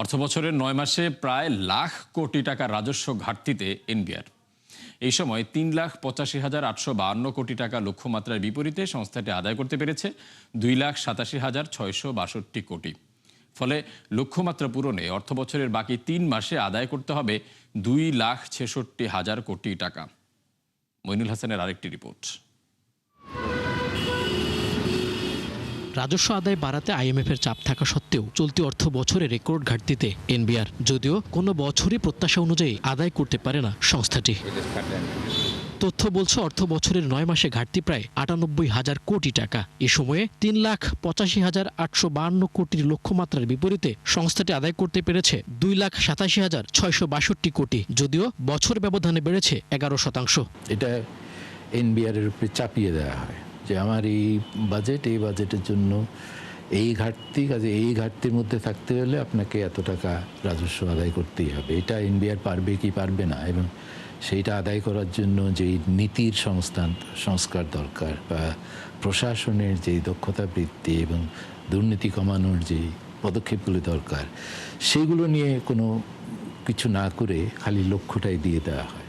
অর্থবছরের ৯ মাসে প্রায় লাখ কোটি টাকা রাজস্ব ঘাটতিতে এনবিআর। এই সময় ৩,৮৫,৮৫২ কোটি টাকা লক্ষ্যমাত্রার বিপরীতে সংস্থাটি আদায় করতে পেরেছে ২,৮৭,৬৬২ কোটি। ফলে লক্ষ্যমাত্রা পূরণে অর্থবছরের বাকি ৩ মাসে আদায় করতে হবে ২,৬৬,০০০ কোটি টাকা। মইনুল হাসানের আরেকটি রিপোর্ট। রাজস্ব আদায় বাড়াতে আইএমএফের চাপ থাকা সত্ত্বেও চলতি অর্থ বছরে রেকর্ড ঘাটতিতে এনবিআর, যদিও কোনো বছরই প্রত্যাশা অনুযায়ী আদায় করতে পারে না সংস্থাটি। তথ্য বলছে অর্থ বছরের ৯ মাসে ঘাটতি প্রায় ৯৮,০০০ কোটি টাকা। এ সময়ে ৩,৮৫,৮৫২ কোটির লক্ষ্যমাত্রার বিপরীতে সংস্থাটি আদায় করতে পেরেছে ২,৮৭,৬৬২ কোটি, যদিও বছর ব্যবধানে বেড়েছে ১১%। এটা এনবিআর এর উপরে চাপিয়ে দেওয়া হয় যে আমার এই বাজেটের জন্য এই ঘাটতি, কাজে এই ঘাটতির মধ্যে থাকতে হলে আপনাকে এত টাকা রাজস্ব আদায় করতেই হবে। এটা এনবিআর পারবে কি পারবে না, এবং সেইটা আদায় করার জন্য যেই নীতির সংস্কার দরকার বা প্রশাসনের যেই দক্ষতা বৃদ্ধি এবং দুর্নীতি কমানোর যে পদক্ষেপগুলো দরকার, সেইগুলো নিয়ে কোনো কিছু না করে খালি লক্ষ্যটাই দিয়ে দেওয়া হয়,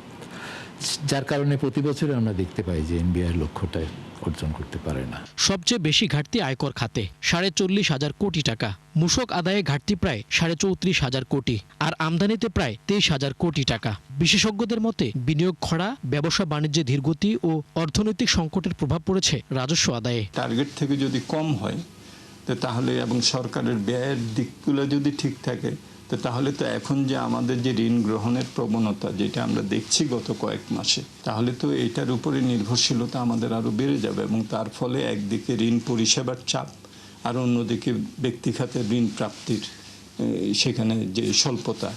যার কারণে প্রতি বছরে আমরা দেখতে পাই যে এনবিআর লক্ষ্যটা অর্জন করতে পারে না। সবচেয়ে বেশি ঘাটতি আয়কর খাতে ৪৫,০০০ কোটি টাকা, মূসক আদায়ে ঘাটতি প্রায় ৩৫,০০০ কোটি, আর আমদানিতে প্রায় ২৩,০০০ কোটি টাকা। বিশেষজ্ঞদের মতে বিনিয়োগ খরা, ব্যবসা বাণিজ্যে ধীরগতি ও অর্থনৈতিক সংকটের প্রভাব পড়েছে রাজস্ব আদায়ে। টার্গেট থেকে যদি কম হয় তাহলে এবং সরকারের ব্যয়ের দিকগুলো যদি ঠিক থাকে তাহলে তো এখন যে আমাদের যে ঋণ গ্রহণের প্রবণতা যেটা আমরা দেখছি গত কয়েক মাসে, তাহলে তো এটার উপরে নির্ভরশীলতা আমাদের আরো বেড়ে যাবে, এবং তার ফলে একদিকে ঋণ পরিষেবার চাপ আর অন্যদিকে ব্যক্তি খাতে ঋণ প্রাপ্তির সেখানে যে স্বল্পতা,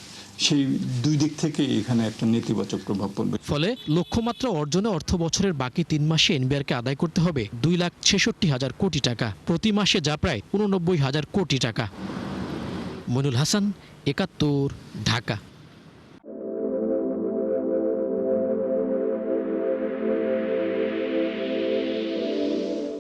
সেই দুই দিক থেকে এখানে একটা নেতিবাচক প্রভাব পড়বে। ফলে লক্ষ্যমাত্রা অর্জনে অর্থ বছরের বাকি ৩ মাসে এনবিআরকে আদায় করতে হবে ২,৬৬,০০০ কোটি টাকা প্রতি মাসে, যা প্রায় ৮৯,০০০ কোটি টাকা। মইনুল হাসান, ৭১, ঢাকা।